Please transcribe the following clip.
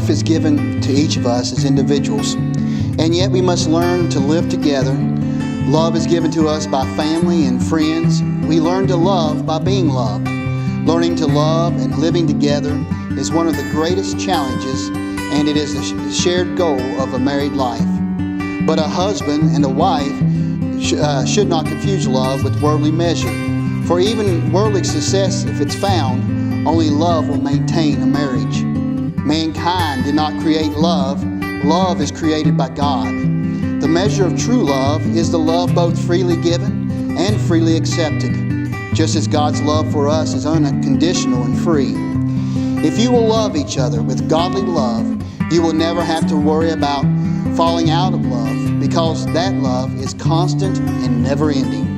Life is given to each of us as individuals, and yet we must learn to live together. Love is given to us by family and friends. We learn to love by being loved. Learning to love and living together is one of the greatest challenges, and it is the shared goal of a married life. But a husband and a wife should not confuse love with worldly measure. For even worldly success, if it's found, only love will maintain a marriage. Mankind did not create love. Love is created by God. The measure of true love is the love both freely given and freely accepted, just as God's love for us is unconditional and free. If you will love each other with godly love, you will never have to worry about falling out of love, because that love is constant and never-ending.